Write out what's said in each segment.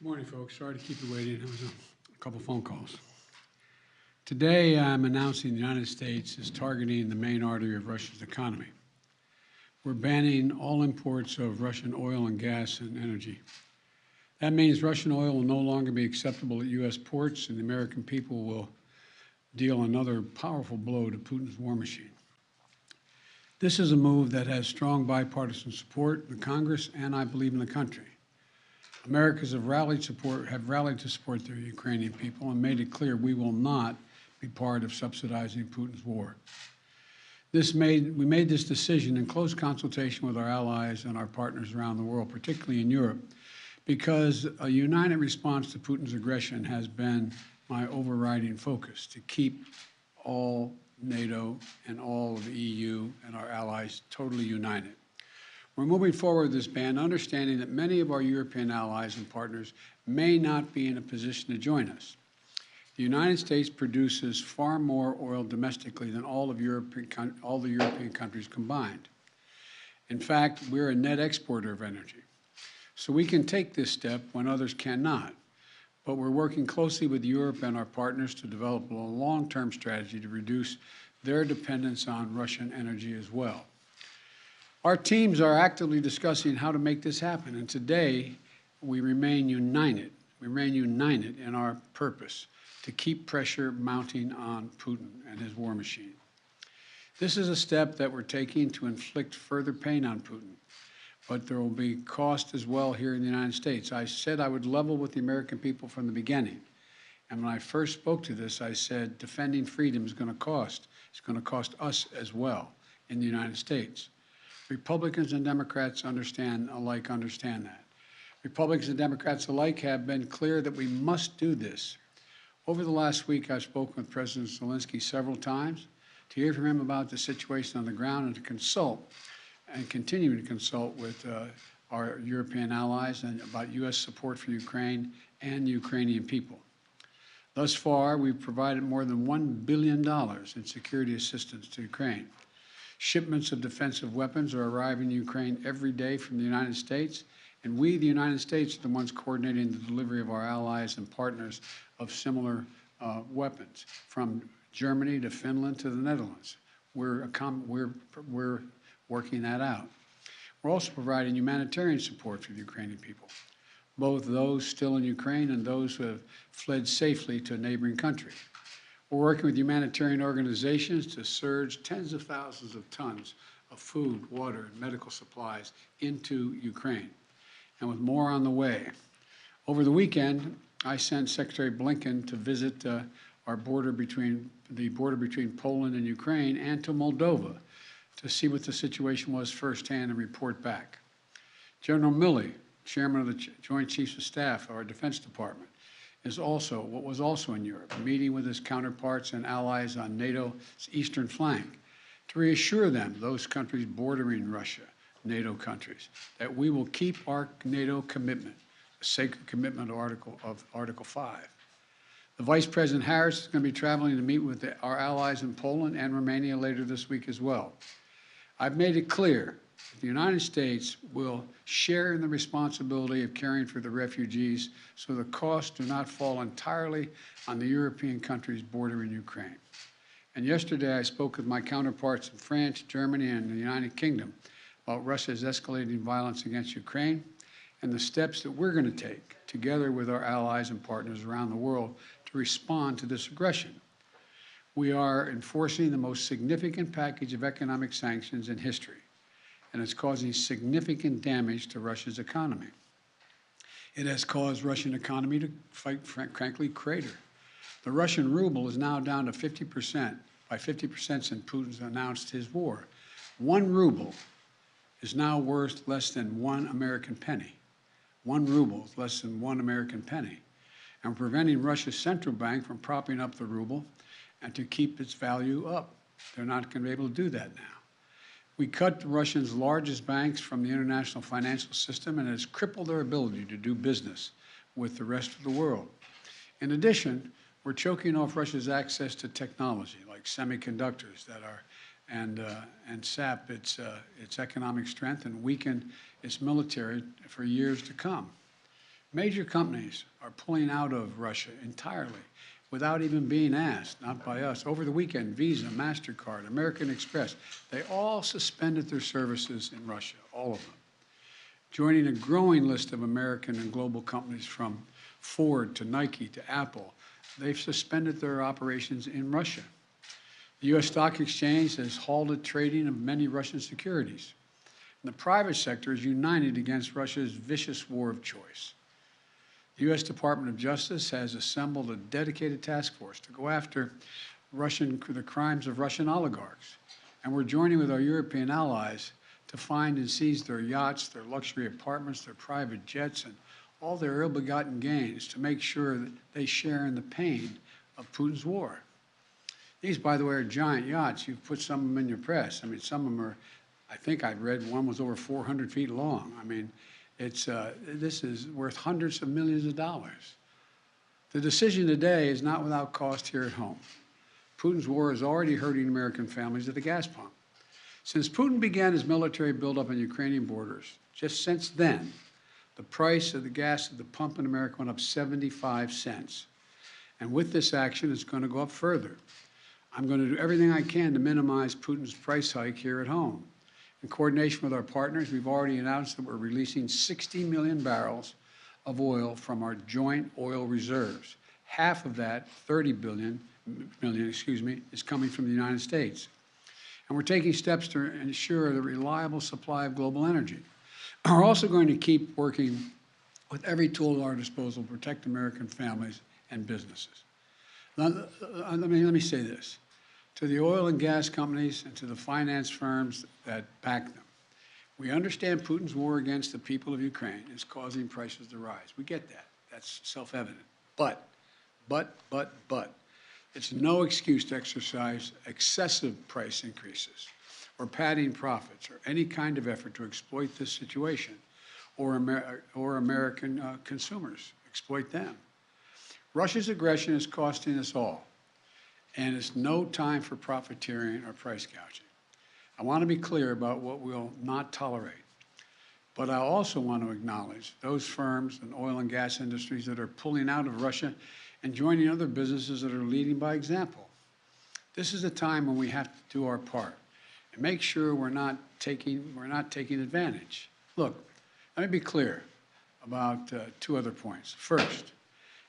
Good morning, folks. Sorry to keep you waiting. There was a couple phone calls. Today, I'm announcing the United States is targeting the main artery of Russia's economy. We're banning all imports of Russian oil and gas and energy. That means Russian oil will no longer be acceptable at U.S. ports, and the American people will deal another powerful blow to Putin's war machine. This is a move that has strong bipartisan support in the Congress and, I believe, in the country. Americans have rallied to support their Ukrainian people and made it clear we will not be part of subsidizing Putin's war. We made this decision in close consultation with our allies and our partners around the world, particularly in Europe, because a united response to Putin's aggression has been my overriding focus, to keep all NATO and all of the EU and our allies totally united. We're moving forward with this ban, understanding that many of our European allies and partners may not be in a position to join us. The United States produces far more oil domestically than all the European countries combined. In fact, we're a net exporter of energy. So we can take this step when others cannot. But we're working closely with Europe and our partners to develop a long-term strategy to reduce their dependence on Russian energy as well. Our teams are actively discussing how to make this happen, and today we remain united. We remain united in our purpose to keep pressure mounting on Putin and his war machine. This is a step that we're taking to inflict further pain on Putin, but there will be cost as well here in the United States. I said I would level with the American people from the beginning, and when I first spoke to this, I said defending freedom is going to cost. It's going to cost us as well in the United States. Republicans and Democrats understand that. Republicans and Democrats alike have been clear that we must do this. Over the last week, I've spoken with President Zelensky several times to hear from him about the situation on the ground and to consult and continue to consult with our European allies and about U.S. support for Ukraine and the Ukrainian people. Thus far, we've provided more than $1 billion in security assistance to Ukraine. Shipments of defensive weapons are arriving in Ukraine every day from the United States, and we, the United States, are the ones coordinating the delivery of our allies and partners of similar weapons, from Germany to Finland to the Netherlands. We're working that out. We're also providing humanitarian support for the Ukrainian people, both those still in Ukraine and those who have fled safely to a neighboring country. We're working with humanitarian organizations to surge tens of thousands of tons of food, water, and medical supplies into Ukraine, and with more on the way. Over the weekend, I sent Secretary Blinken to visit our border between Poland and Ukraine and to Moldova to see what the situation was firsthand and report back. General Milley, Chairman of the Joint Chiefs of Staff of our Defense Department, was also in Europe, meeting with his counterparts and allies on NATO's eastern flank to reassure them, those countries bordering Russia, NATO countries, that we will keep our NATO commitment, the sacred commitment of Article 5. The Vice President Harris is going to be traveling to meet with our allies in Poland and Romania later this week as well. I've made it clear that the United States will share in the responsibility of caring for the refugees so the costs do not fall entirely on the European countries bordering Ukraine. And yesterday I spoke with my counterparts in France, Germany, and the United Kingdom about Russia's escalating violence against Ukraine and the steps that we're going to take together with our allies and partners around the world to respond to this aggression. We are enforcing the most significant package of economic sanctions in history, and it's causing significant damage to Russia's economy. It has caused Russian economy to, frankly, crater. The Russian ruble is now down to 50%, by 50% since Putin's announced his war. 1 ruble is now worth less than 1 American penny. 1 ruble is less than 1 American penny. And we're preventing Russia's central bank from propping up the ruble and to keep its value up. They're not going to be able to do that now. We cut Russia's largest banks from the international financial system, and it has crippled their ability to do business with the rest of the world. In addition, we're choking off Russia's access to technology like semiconductors and sap its economic strength and weaken its military for years to come. Major companies are pulling out of Russia entirely without even being asked, not by us. Over the weekend, Visa, MasterCard, American Express, they all suspended their services in Russia, all of them, joining a growing list of American and global companies from Ford to Nike to Apple. They've suspended their operations in Russia. The U.S. Stock Exchange has halted trading of many Russian securities. And the private sector is united against Russia's vicious war of choice. The U.S. Department of Justice has assembled a dedicated task force to go after the crimes of Russian oligarchs. And we're joining with our European allies to find and seize their yachts, their luxury apartments, their private jets, and all their ill-begotten gains to make sure that they share in the pain of Putin's war. These, by the way, are giant yachts. You've put some of them in your press. I mean, some of them are, I think I read one was over 400 feet long. I mean, this is worth hundreds of millions of dollars. The decision today is not without cost here at home. Putin's war is already hurting American families at the gas pump. Since Putin began his military buildup on Ukrainian borders, just since then, the price of the gas at the pump in America went up 75 cents. And with this action, it's going to go up further. I'm going to do everything I can to minimize Putin's price hike here at home. In coordination with our partners, we've already announced that we're releasing 60 million barrels of oil from our joint oil reserves. Half of that, 30 million, is coming from the United States. And we're taking steps to ensure the reliable supply of global energy. We're also going to keep working with every tool at our disposal to protect American families and businesses. Now, let me say this. To the oil and gas companies and to the finance firms that back them, we understand Putin's war against the people of Ukraine is causing prices to rise. We get that. That's self-evident. But, it's no excuse to exercise excessive price increases or padding profits or any kind of effort to exploit this situation or American consumers, exploit them. Russia's aggression is costing us all, and it's no time for profiteering or price gouging. I want to be clear about what we'll not tolerate, but I also want to acknowledge those firms and oil and gas industries that are pulling out of Russia and joining other businesses that are leading by example. This is a time when we have to do our part and make sure we're not taking advantage. Look, let me be clear about two other points. First,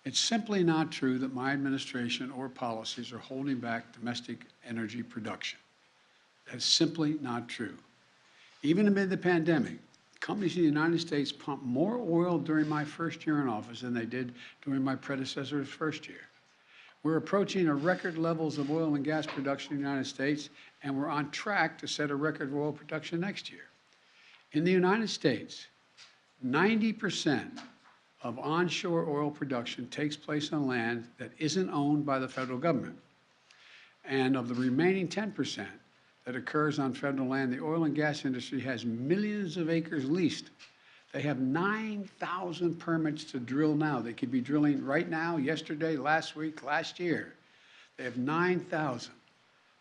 it's simply not true that my administration or policies are holding back domestic energy production. That's simply not true. Even amid the pandemic, companies in the United States pumped more oil during my first year in office than they did during my predecessor's first year. We're approaching a record levels of oil and gas production in the United States, and we're on track to set a record of oil production next year. In the United States, 90% of onshore oil production takes place on land that isn't owned by the federal government. And of the remaining 10% that occurs on federal land, the oil and gas industry has millions of acres leased. They have 9,000 permits to drill now. They could be drilling right now, yesterday, last week, last year. They have 9,000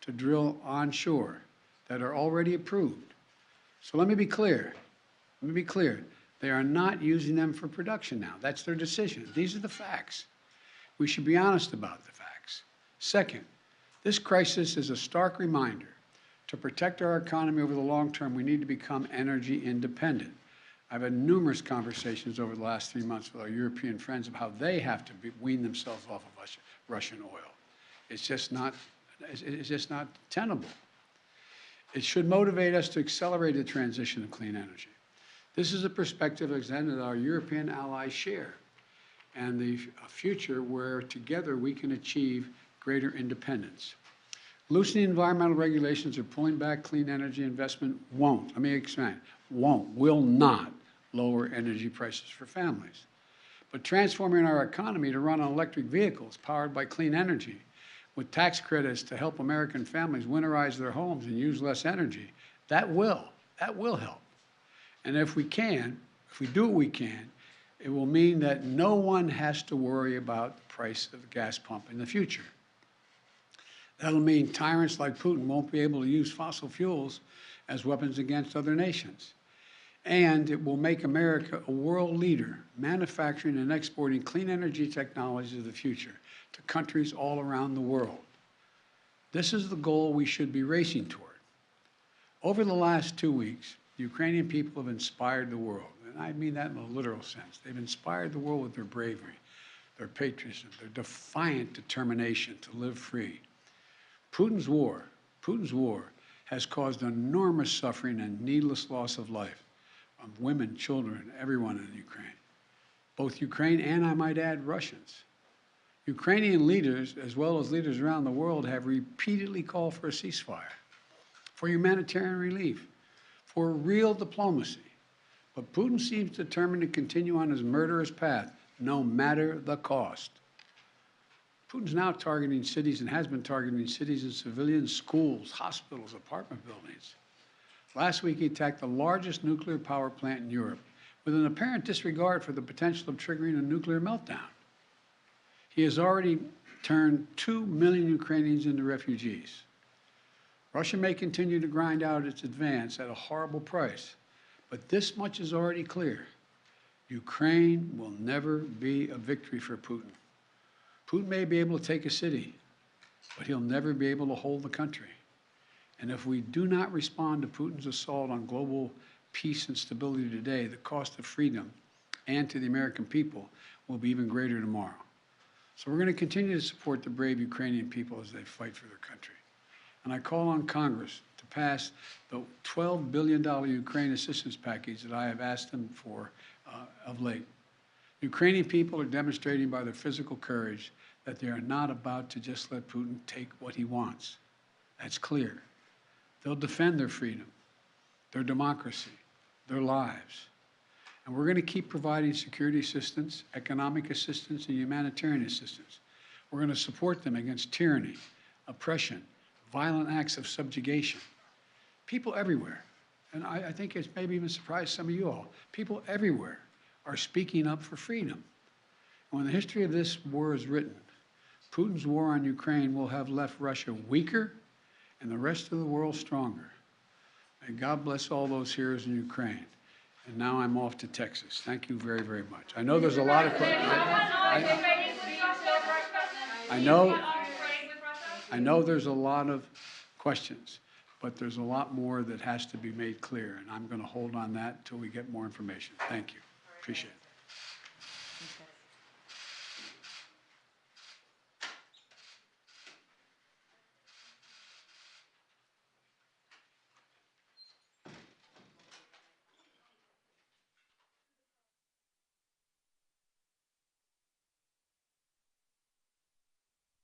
to drill onshore that are already approved. So let me be clear. They are not using them for production now. That's their decision. These are the facts. We should be honest about the facts. Second, this crisis is a stark reminder to protect our economy over the long term, we need to become energy independent. I've had numerous conversations over the last 3 months with our European friends of how they have to wean themselves off of Russian oil. It's just not tenable. It should motivate us to accelerate the transition to clean energy. This is a perspective that our European allies share, and the future where together we can achieve greater independence. Loosening environmental regulations or pulling back clean energy investment will not lower energy prices for families. But transforming our economy to run on electric vehicles powered by clean energy with tax credits to help American families winterize their homes and use less energy, that will help. And if we do what we can, it will mean that no one has to worry about the price of the gas pump in the future. That'll mean tyrants like Putin won't be able to use fossil fuels as weapons against other nations. And it will make America a world leader, manufacturing and exporting clean energy technologies of the future to countries all around the world. This is the goal we should be racing toward. Over the last 2 weeks, the Ukrainian people have inspired the world, and I mean that in a literal sense. They've inspired the world with their bravery, their patriotism, their defiant determination to live free. Putin's war has caused enormous suffering and needless loss of life of women, children, everyone in Ukraine. Both Ukraine and, I might add, Russians. Ukrainian leaders, as well as leaders around the world, have repeatedly called for a ceasefire, for humanitarian relief, for real diplomacy. But Putin seems determined to continue on his murderous path, no matter the cost. Putin's now targeting cities and has been targeting cities and civilians, schools, hospitals, apartment buildings. Last week, he attacked the largest nuclear power plant in Europe with an apparent disregard for the potential of triggering a nuclear meltdown. He has already turned 2 million Ukrainians into refugees. Russia may continue to grind out its advance at a horrible price, but this much is already clear. Ukraine will never be a victory for Putin. Putin may be able to take a city, but he'll never be able to hold the country. And if we do not respond to Putin's assault on global peace and stability today, the cost of freedom and to the American people will be even greater tomorrow. So we're going to continue to support the brave Ukrainian people as they fight for their country. And I call on Congress to pass the $12 billion Ukraine assistance package that I have asked them for of late. Ukrainian people are demonstrating by their physical courage that they are not about to just let Putin take what he wants. That's clear. They'll defend their freedom, their democracy, their lives. And we're going to keep providing security assistance, economic assistance, and humanitarian assistance. We're going to support them against tyranny, oppression, violent acts of subjugation. People everywhere, and I think it's maybe even surprised some of you all, people everywhere are speaking up for freedom. And when the history of this war is written, Putin's war on Ukraine will have left Russia weaker and the rest of the world stronger. May God bless all those heroes in Ukraine. And now I'm off to Texas. Thank you very, very much. I know there's a lot of questions. I know there's a lot of questions, but there's a lot more that has to be made clear, and I'm going to hold on that until we get more information. Thank you. Appreciate it.